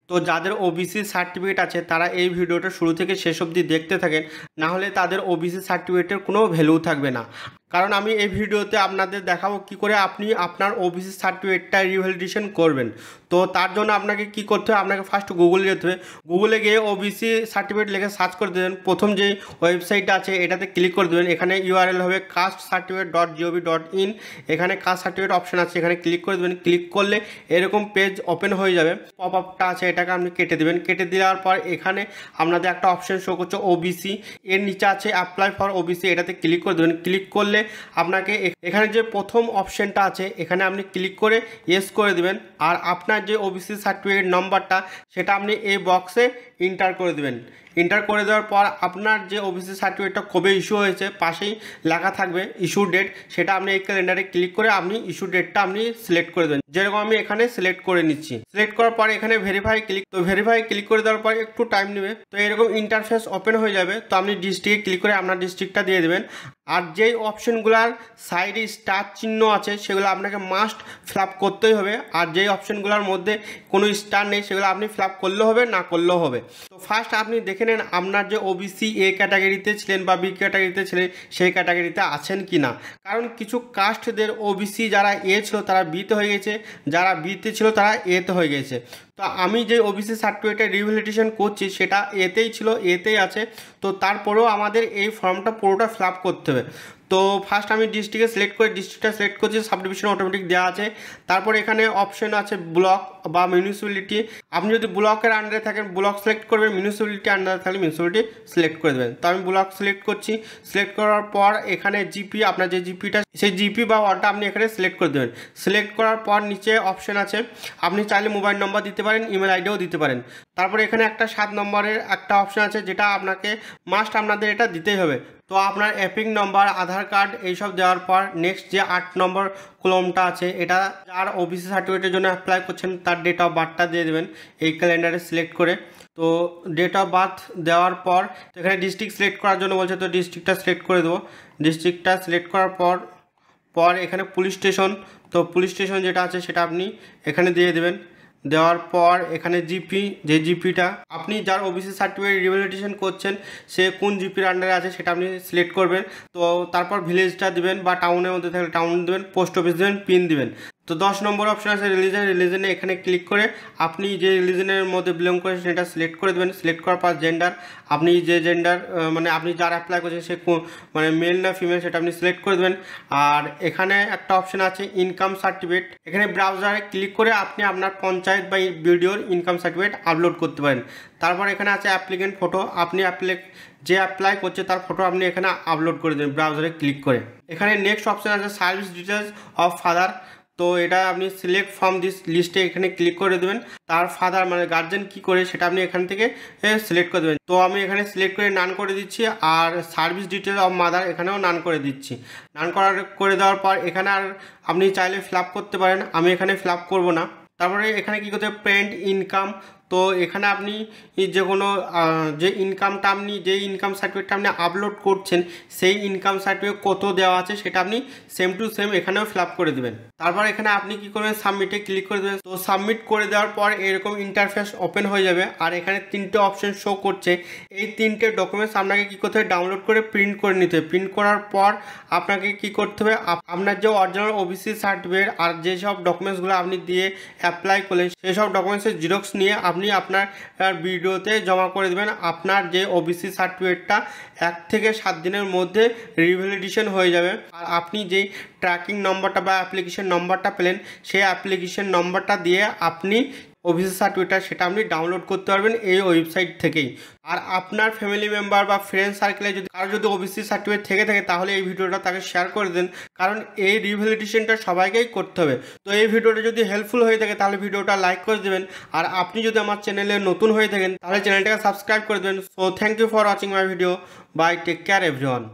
তো যাদের OBC certificate আছে তারা এই ভিডিওটা শুরু থেকে শেষ অবধি দেখতে থাকেন, না হলে তাদের ওবিসি সার্টিফিকেটের কোনো ভ্যালু থাকবে না। কারণ আমি এই ভিডিওতে আপনাদের দেখাবো কি করে আপনি আপনার ওবিসি সার্টিফিকেটটা রিভ্যালিডেশন করবেন। তো তার জন্য আপনাকে কি করতে হবে, আপনাকে ফার্স্ট গুগলে যেতে হবে। গুগলে গিয়ে ওবিসি সার্টিফিকেট লিখে সার্চ করে দেবেন। প্রথম যে ওয়েবসাইটটা আছে এটাতে ক্লিক করে দেবেন। এখানে ইউআরএল হবে castecertificate.gov.in। এখানে কাস্ট সার্টিফিকেট অপশন আছে, এখানে ক্লিক করে দেবেন। ক্লিক করলে এরকম পেজ ওপেন হয়ে যাবে। পপ আপটা আছে এটাকে আপনি কেটে দেবেন। কেটে দেওয়ার পর এখানে আপনাদের একটা অপশন শো করছে ওবিসি, এর নিচে আছে অ্যাপ্লাই ফর ওবিসি, এটাতে ক্লিক করে দেবেন। ক্লিক করলে আপনাকে এখানে যে প্রথম অপশনটা আছে এখানে আপনি ক্লিক করে ইয়েস করে দেবেন। আর আপনার যে ওবিসি সার্টিফিকেট নম্বরটা সেটা আপনি এই বক্সে এন্টার করে দেবেন। এন্টার করে দেওয়ার পর আপনার যে ওবিসি সার্টিফিকেটটা কবে ইস্যু হয়েছে পাশেই লেখা থাকবে ইস্যু ডেট, সেটা আপনি এই ক্যালেন্ডারে ক্লিক করে আপনি ইস্যু ডেটটা আপনি সিলেক্ট করে দেবেন। যেরকম আমি এখানে সিলেক্ট করে নিচ্ছি। সিলেক্ট করার পর এখানে ভেরিফাই ক্লিক, তো ভেরিফাই ক্লিক করে দেওয়ার পর একটু টাইম নেবে। তো এরকম ইন্টারফেস ওপেন হয়ে যাবে। তো আপনি ডিস্ট্রিক্টে ক্লিক করে আপনার ডিস্ট্রিক্টটা দিয়ে দেবেন। আর যেই অপশনগুলোর সাইডে স্টার চিহ্ন আছে সেগুলো আপনাকে মাস্ট ফিল আপ করতেই হবে। আর যেই অপশনগুলোর মধ্যে কোনো স্টার নেই সেগুলো আপনি ফিল আপ করলেও হবে, না করলেও হবে। তো ফার্স্ট আপনি দেখে নেন আপনার যে ওবিসি এ ক্যাটাগরিতে ছিলেন বা বি ক্যাটাগরিতে ছিলেন সেই ক্যাটাগরিতে আছেন কি না। কারণ কিছু কাস্টদের ওবিসি যারা এ ছিল তারা বিতে হয়ে গেছে, যারা বিতে ছিল তারা এতে হয়ে গেছে। তো আমি যে ওবিসি সার্টিফিকেটের রিভ্যালিডেশন করছি সেটা এতেই ছিল, এতেই আছে। তো তারপরেও আমাদের এই ফর্মটা পুরোটা ফিল আপ করতে হবে। তো ফার্স্ট আমি ডিস্ট্রিক্টে সিলেক্ট করে ডিস্ট্রিক্টটা সিলেক্ট করছি, সাব ডিভিশন অটোমেটিক দেওয়া আছে। তারপর এখানে অপশন আছে ব্লক বা মিউনিসিপ্যালিটি। আপনি যদি ব্লকের আন্ডারে থাকেন ব্লক সিলেক্ট করবেন, মিউনিসিপ্যালিটি আন্ডারে থাকলে মিউনিসিপ্যালিটি সিলেক্ট করে দেবেন। তো আমি ব্লক সিলেক্ট করছি। সিলেক্ট করার পর এখানে জিপি, আপনার যে জিপিটা সেই জিপি বা ওয়ার্ডটা আপনি এখানে সিলেক্ট করে দেবেন। সিলেক্ট করার পর নিচে অপশন আছে, আপনি চাইলে মোবাইল নম্বর দিতে পারেন, ইমেল আইডিও দিতে পারেন। তারপর এখানে একটা 7 নম্বরের একটা অপশন আছে যেটা আপনাকে মাস্ট আপনাদের এটা দিতেই হবে। তো আপনার এপিক নম্বর, আধার কার্ড এইসব দেওয়ার পর নেক্সট যে 8 নম্বর কলমটা আছে এটা যার ওবিসি সার্টিফিকেটের জন্য অ্যাপ্লাই করছেন তার ডেট অফ বার্থটা দিয়ে দেবেন এই ক্যালেন্ডারে সিলেক্ট করে। তো ডেট অফ বার্থ দেওয়ার পর এখানে ডিস্ট্রিক্ট সিলেক্ট করার জন্য বলছে, তো ডিস্ট্রিক্টটা সিলেক্ট করে দেবো। ডিস্ট্রিক্টটা সিলেক্ট করার পর এখানে পুলিশ স্টেশন, তো পুলিশ স্টেশন যেটা আছে সেটা আপনি এখানে দিয়ে দেবেন। দেওয়ার পর এখানে জিপি, যে জিপিটা আপনি যার ওবিসি সার্টিফিকেট রিভ্যালিডেশন করছেন সে কোন জিপির আন্ডারে আছে সেটা আপনি সিলেক্ট করবেন। তো তারপর ভিলেজটা দিবেন বা টাউনের মধ্যে থাকলে টাউন দেবেন, পোস্ট অফিস দেবেন, পিন দিবেন। তো 10 নম্বর অপশন আছে রিলিজনে এখানে ক্লিক করে আপনি যে রিলিজনের মধ্যে বিলং করেন সেটা সিলেক্ট করে দেবেন। সিলেক্ট করার পর জেন্ডার, আপনি যে জেন্ডার মানে আপনি যার অ্যাপ্লাই করছেন সে মানে মেল না ফিমেল সেটা আপনি সিলেক্ট করে দেবেন। আর এখানে একটা অপশন আছে ইনকাম সার্টিফিকেট, এখানে ব্রাউজারে ক্লিক করে আপনি আপনার পঞ্চায়েত বা বিডিওর ইনকাম সার্টিফিকেট আপলোড করতে পারেন। তারপর এখানে আছে অ্যাপ্লিকেন্ট ফটো, আপনি যে অ্যাপ্লাই করছে তার ফটো আপনি এখানে আপলোড করে দেবেন ব্রাউজারে ক্লিক করে। এখানে নেক্সট অপশন আছে সার্ভিস ডিটেলস অফ ফাদার, তো এটা আপনি সিলেক্ট ফ্রম দিস লিস্টে এখানে ক্লিক করে দেবেন। তার ফাদার মানে গার্জেন কি করে সেটা আপনি এখান থেকে সিলেক্ট করে দেবেন। তো আমি এখানে সিলেক্ট করে নান করে দিচ্ছি। আর সার্ভিস ডিটেল অফ মাদার এখানেও নান করে দিচ্ছি। নান করে দেওয়ার পর এখানে আর আপনি চাইলে ফিল আপ করতে পারেন, আমি এখানে ফিল আপ করবো না। তারপরে এখানে কি করতে হবে পেন্ট ইনকাম, তো এখানে আপনি যে কোনো যে ইনকামটা আপনি যে ইনকাম সার্টিফিকেটটা আপনি আপলোড করছেন সেই ইনকাম সার্টিফিকেট কত দেওয়া আছে সেটা আপনি সেম টু সেম এখানেও ফিল আপ করে দেবেন। তারপর এখানে আপনি কি করবেন সাবমিটে ক্লিক করে দেবেন। তো সাবমিট করে দেওয়ার পর এরকম ইন্টারফেস ওপেন হয়ে যাবে। আর এখানে 3টে অপশন শো করছে, এই 3টে ডকুমেন্টস আপনাকে কী করতে হবে ডাউনলোড করে প্রিন্ট করে নিতে হবে। প্রিন্ট করার পর আপনাকে কি করতে হবে আপনার যে অরিজিনাল ওবিসি সার্টিফিকেট আর যেসব ডকুমেন্টসগুলো আপনি দিয়ে অ্যাপ্লাই করলেন সেই সব ডকুমেন্টসের জিরক্স নিয়ে আপনি আপনার ভিডিওতে জমা করে দেবেন। আপনার যে ওবিসি সার্টিফিকেটটা 1 থেকে 7 দিনের মধ্যে রিভ্যালিডেশন হয়ে যাবে। আর আপনি যেই ট্র্যাকিং নম্বরটা বা অ্যাপ্লিকেশন নম্বরটা পেলেন সেই অ্যাপ্লিকেশন নম্বরটা দিয়ে আপনি ওবিসি সার্টিফিকেট সেটা আপনি ডাউনলোড করতে পারবেন এই ওয়েবসাইট থেকেই। আর আপনার ফ্যামিলি মেম্বার বা ফ্রেন্ড সার্কেলে যদি কারো যদি ওবিসি সার্টিফিকেট থেকে থাকে তাহলে এই ভিডিওটা তাকে শেয়ার করে দেন, কারণ এই রিভ্যালিডেশনটা সবাইকেই করতে হবে। তো এই ভিডিওটা যদি হেল্পফুল হয়ে থাকে তাহলে ভিডিওটা লাইক করে দেবেন। আর আপনি যদি আমার চ্যানেলে নতুন হয়ে থাকেন তাহলে চ্যানেলটাকে সাবস্ক্রাইব করে দেবেন। So thank you for watching my video. Bye, take care everyone.